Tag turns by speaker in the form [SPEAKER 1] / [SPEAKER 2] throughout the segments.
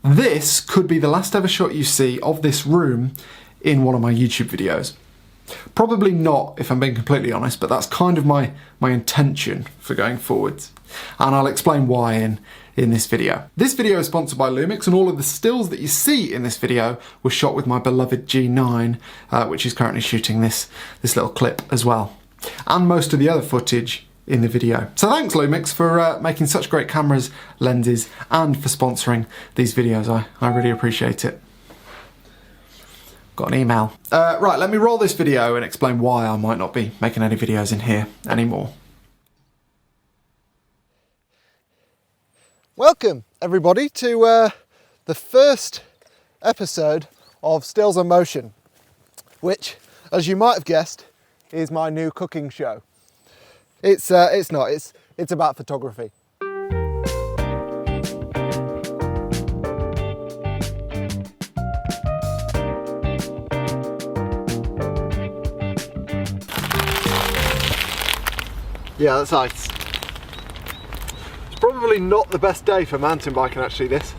[SPEAKER 1] This could be the last ever shot you see of this room in one of my YouTube videos. Probably not, if I'm being completely honest, but that's kind of my intention for going forwards. And I'll explain why in this video. This video is sponsored by Lumix, and all of the stills that you see in this video were shot with my beloved G9, which is currently shooting this little clip as well. And most of the other footage in the video. So thanks Lumix for making such great cameras, lenses, and for sponsoring these videos. I really appreciate it. Got an email. Right, let me roll this video and explain why I might not be making any videos in here anymore.
[SPEAKER 2] Welcome everybody to the first episode of Stills and Motion, which, as you might have guessed, is my new cooking show. It's not, it's about photography. Yeah, that's ice. It's probably not the best day for mountain biking actually, this.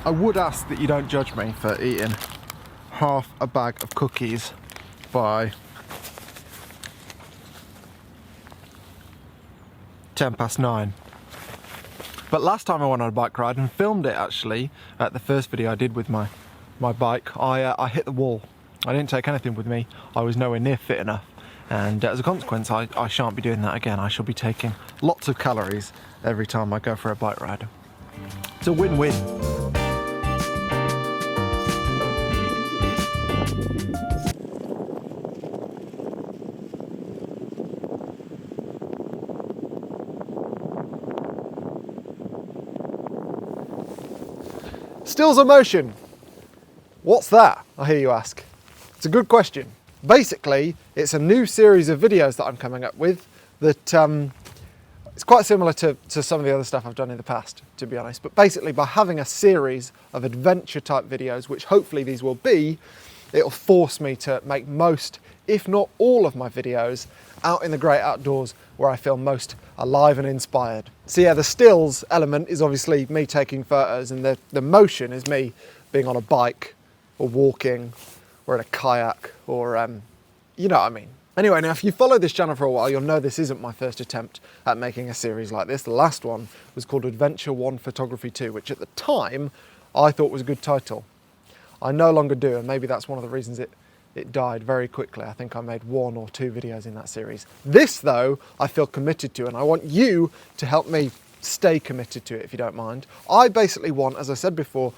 [SPEAKER 2] I would ask that you don't judge me for eating half a bag of cookies by 9:10. But last time I went on a bike ride and filmed it actually, at the first video I did with my bike, I hit the wall. I didn't take anything with me. I was nowhere near fit enough. And as a consequence, I shan't be doing that again. I shall be taking lots of calories every time I go for a bike ride. It's a win-win. Stills of motion. What's that? I hear you ask. It's a good question. Basically, it's a new series of videos that I'm coming up with that it's quite similar to some of the other stuff I've done in the past, to be honest. But basically, by having a series of adventure type videos, which hopefully these will be, it'll force me to make most, if not all of my videos out in the great outdoors where I feel most alive and inspired. So yeah, the stills element is obviously me taking photos, and the motion is me being on a bike or walking or in a kayak or, you know what I mean. Anyway, now if you follow this channel for a while, you'll know this isn't my first attempt at making a series like this. The last one was called Adventure 1 Photography 2, which at the time I thought was a good title. I no longer do, and maybe that's one of the reasons it died very quickly. I think I made 1 or 2 videos in that series. This though, I feel committed to, and I want you to help me stay committed to it if you don't mind. I basically want, as I said before,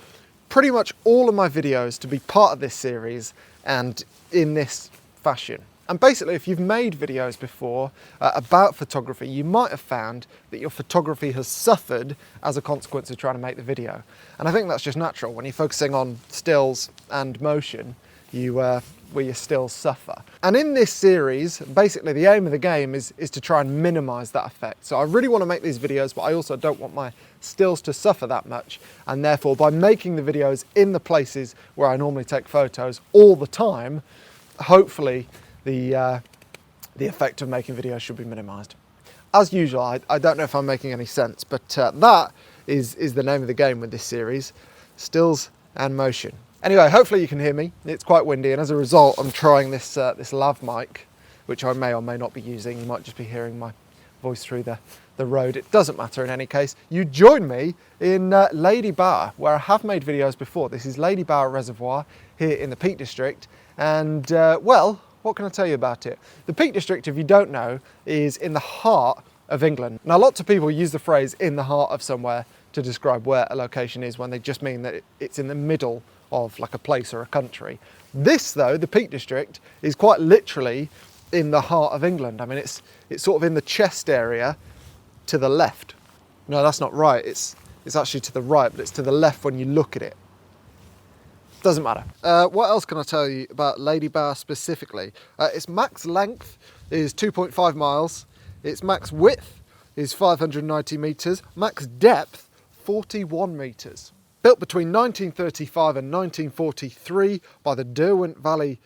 [SPEAKER 2] pretty much all of my videos to be part of this series and in this fashion. And basically, if you've made videos before about photography, you might have found that your photography has suffered as a consequence of trying to make the video. And I think that's just natural. When you're focusing on stills and motion, your stills suffer. And in this series, basically the aim of the game is to try and minimize that effect. So I really want to make these videos, but I also don't want my stills to suffer that much. And therefore, by making the videos in the places where I normally take photos all the time, hopefully the effect of making videos should be minimized. As usual, I don't know if I'm making any sense, but that is the name of the game with this series, stills and motion. Anyway, hopefully you can hear me. It's quite windy, and as a result, I'm trying this lav mic, which I may or may not be using. You might just be hearing my voice through the road. It doesn't matter in any case. You join me in Ladybower, where I have made videos before. This is Ladybower Reservoir here in the Peak District, and well, What can I tell you about it? The Peak District, if you don't know, is in the heart of England. Now, lots of people use the phrase in the heart of somewhere to describe where a location is when they just mean that it's in the middle of like a place or a country. This, though, the Peak District, is quite literally in the heart of England. I mean, it's sort of in the chest area to the left. No, that's not right. It's actually to the right, but it's to the left when you look at it. Doesn't matter. What else can I tell you about Ladybower specifically? Its max length is 2.5 miles. Its max width is 590 metres. Max depth, 41 metres. Built between 1935 and 1943 by the Derwent Valley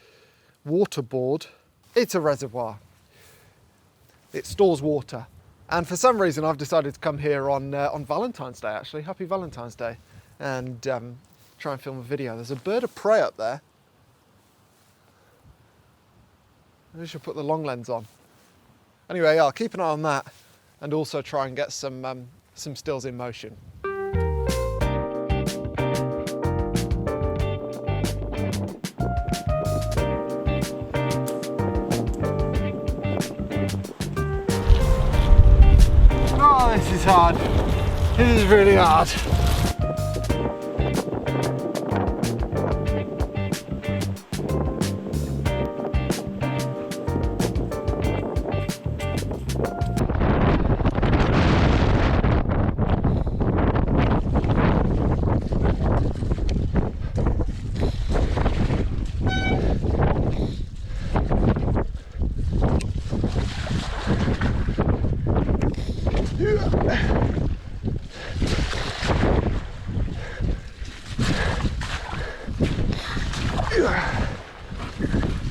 [SPEAKER 2] Water Board. It's a reservoir. It stores water. And for some reason I've decided to come here on Valentine's Day, actually. Happy Valentine's Day. And try and film a video. There's a bird of prey up there. Maybe I should put the long lens on. Anyway, I'll keep an eye on that and also try and get some stills in motion. Oh, this is hard. This is really hard.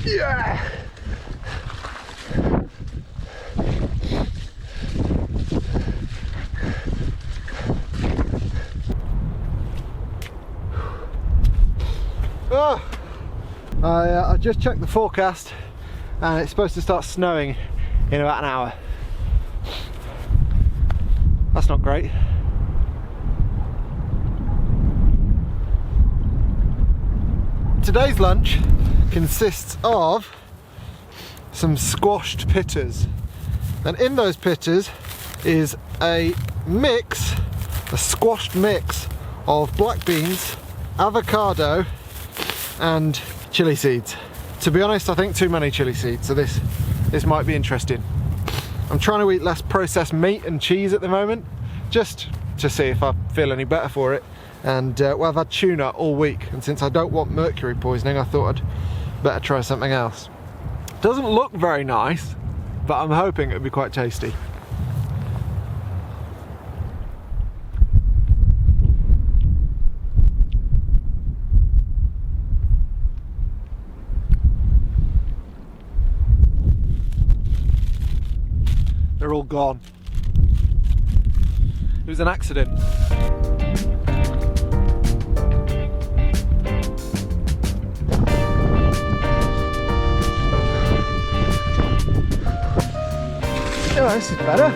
[SPEAKER 2] Yeah. Oh, I just checked the forecast and it's supposed to start snowing in about an hour. That's not great. Today's lunch consists of some squashed pitters, and in those pitters is a squashed mix of black beans, avocado and chili seeds. To be honest, I think too many chili seeds, so this might be interesting. I'm trying to eat less processed meat and cheese at the moment, just to see if I feel any better for it. And well, I've had tuna all week, and since I don't want mercury poisoning, I thought I'd better try something else. Doesn't look very nice, but I'm hoping it'll be quite tasty. They're all gone. It was an accident. Oh, this is better.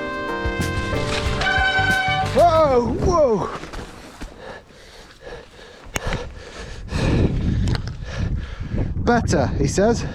[SPEAKER 2] Whoa, whoa. Better, he says.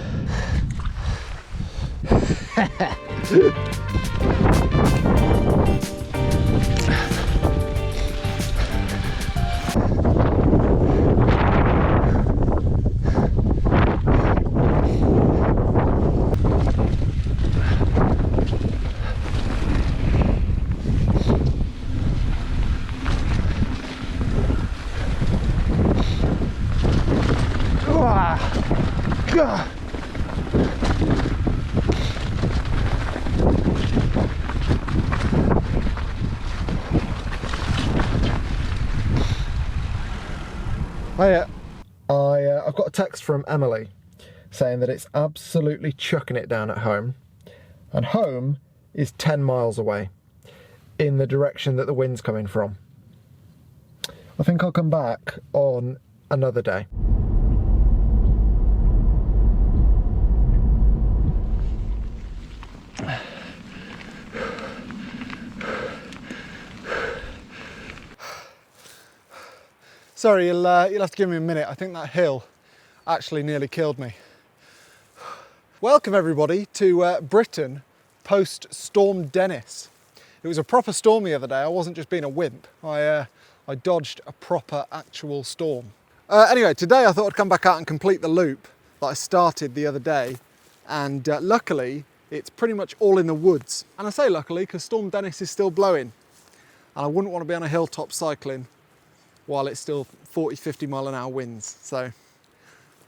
[SPEAKER 2] I've got a text from Emily saying that it's absolutely chucking it down at home, and home is 10 miles away in the direction that the wind's coming from. I think I'll come back on another day. Sorry, you'll have to give me a minute. I think that hill actually nearly killed me. Welcome everybody to Britain post-Storm Dennis. It was a proper storm the other day. I wasn't just being a wimp. I dodged a proper actual storm. Anyway, today I thought I'd come back out and complete the loop that I started the other day, and luckily it's pretty much all in the woods. And I say luckily because Storm Dennis is still blowing, and I wouldn't want to be on a hilltop cycling while it's still 40-50 mile an hour winds, so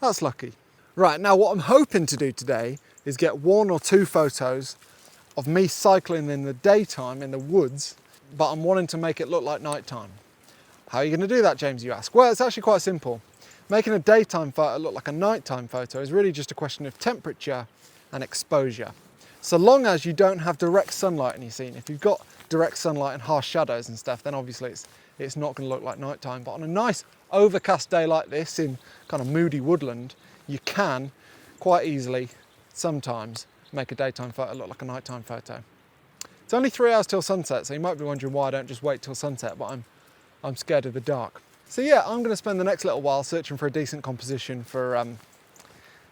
[SPEAKER 2] that's lucky. Right, now what I'm hoping to do today is get 1 or 2 photos of me cycling in the daytime in the woods, but I'm wanting to make it look like nighttime. How are you going to do that, James, you ask? Well, it's actually quite simple. Making a daytime photo look like a nighttime photo is really just a question of temperature and exposure. So long as you don't have direct sunlight in your scene. If you've got direct sunlight and harsh shadows and stuff, then obviously it's not going to look like nighttime. But on a nice overcast day like this in kind of moody woodland, you can quite easily sometimes make a daytime photo look like a nighttime photo. It's only 3 hours till sunset, so you might be wondering why I don't just wait till sunset, but I'm scared of the dark. So yeah, I'm going to spend the next little while searching for a decent composition for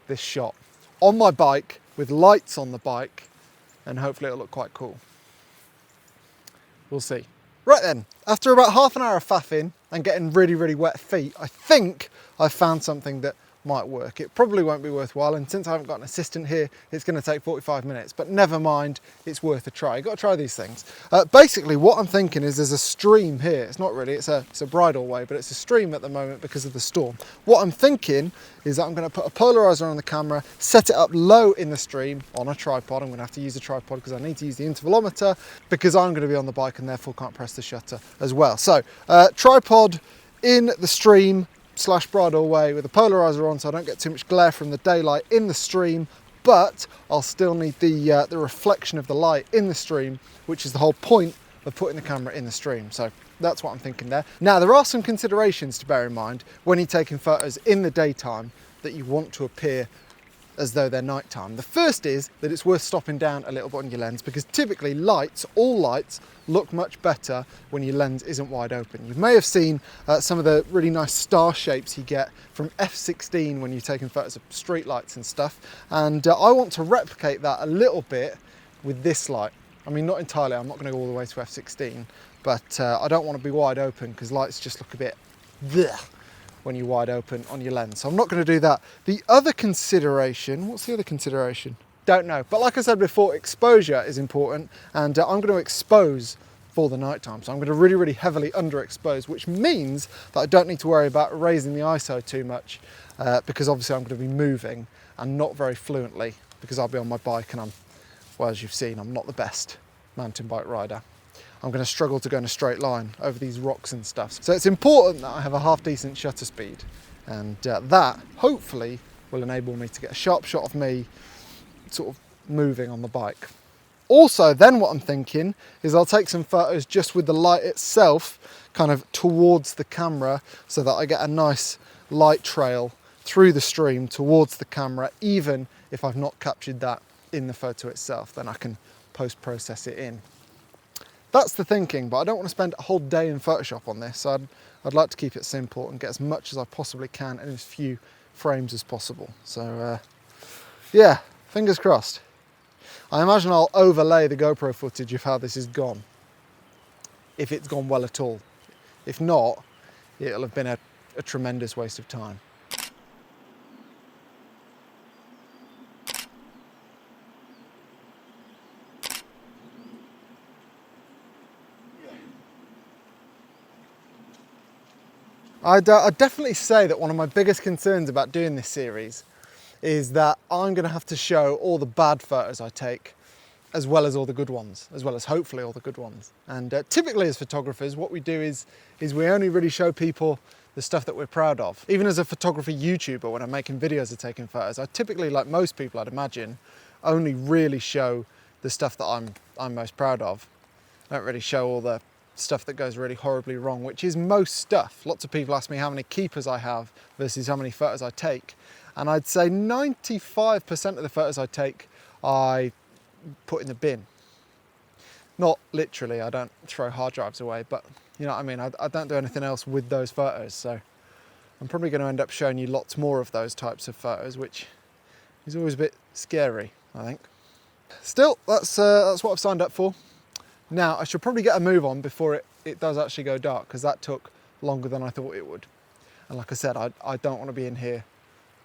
[SPEAKER 2] this shot. On my bike, with lights on the bike, and hopefully it'll look quite cool. We'll see. Right then, after about half an hour of faffing and getting really, really wet feet, I think I've found something that might work. It probably won't be worthwhile, and since I haven't got an assistant here, it's going to take 45 minutes, but never mind, it's worth a try. You've got to try these things. Basically, what I'm thinking is there's a stream here. It's not really, it's a bridle way, but it's a stream at the moment because of the storm. What I'm thinking is that I'm going to put a polarizer on the camera, set it up low in the stream on a tripod. I'm going to have to use a tripod because I need to use the intervalometer because I'm going to be on the bike and therefore can't press the shutter as well. So, tripod in the stream / bridle way with a polarizer on so I don't get too much glare from the daylight in the stream, but I'll still need the reflection of the light in the stream, which is the whole point of putting the camera in the stream. So that's what I'm thinking there. Now there are some considerations to bear in mind when you're taking photos in the daytime that you want to appear as though they're nighttime. The first is that it's worth stopping down a little bit on your lens, because typically all lights look much better when your lens isn't wide open. You may have seen some of the really nice star shapes you get from f/16 when you're taking photos of street lights and stuff, and I want to replicate that a little bit with this light. I mean, not entirely, I'm not going to go all the way to f/16, but I don't want to be wide open because lights just look a bit bleh when you're wide open on your lens. So I'm not going to do that. The other consideration, what's the other consideration? Don't know. But like I said before, exposure is important, and I'm going to expose for the nighttime. So I'm going to really, really heavily underexpose, which means that I don't need to worry about raising the ISO too much because obviously I'm going to be moving and not very fluently because I'll be on my bike and well, as you've seen, I'm not the best mountain bike rider. I'm going to struggle to go in a straight line over these rocks and stuff. So it's important that I have a half decent shutter speed, and that hopefully will enable me to get a sharp shot of me sort of moving on the bike. Also, then what I'm thinking is I'll take some photos just with the light itself kind of towards the camera so that I get a nice light trail through the stream towards the camera, even if I've not captured that in the photo itself, then I can post-process it in. That's the thinking, but I don't want to spend a whole day in Photoshop on this. So I'd like to keep it simple and get as much as I possibly can in as few frames as possible. So yeah, fingers crossed. I imagine I'll overlay the GoPro footage of how this is gone, if it's gone well at all. If not, it'll have been a tremendous waste of time. I'd definitely say that one of my biggest concerns about doing this series is that I'm going to have to show all the bad photos I take as well as all the good ones, as well as hopefully all the good ones. And typically as photographers, what we do is we only really show people the stuff that we're proud of. Even as a photography YouTuber, when I'm making videos of taking photos, I typically, like most people I'd imagine, only really show the stuff that I'm most proud of. I don't really show all the stuff that goes really horribly wrong, which is most stuff. Lots of people ask me how many keepers I have versus how many photos I take, and I'd say 95% of the photos I take I put in the bin. Not literally, I don't throw hard drives away, but you know what I mean, I don't do anything else with those photos, so I'm probably going to end up showing you lots more of those types of photos, which is always a bit scary, I think. Still, that's what I've signed up for. Now, I should probably get a move on before it does actually go dark, because that took longer than I thought it would. And like I said, I don't want to be in here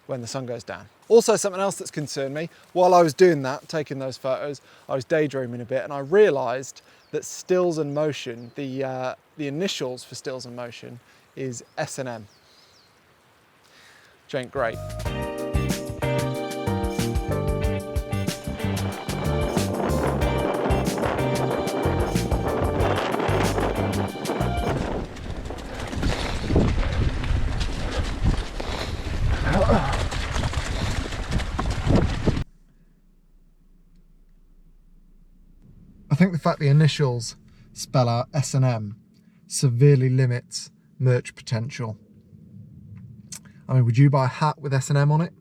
[SPEAKER 2] when the sun goes down. Also, something else that's concerned me, while I was doing that, taking those photos, I was daydreaming a bit, and I realised that stills and motion, the initials for stills and motion is S&M, which ain't great. I think the fact the initials spell out S&M severely limits merch potential. I mean, would you buy a hat with S&M on it?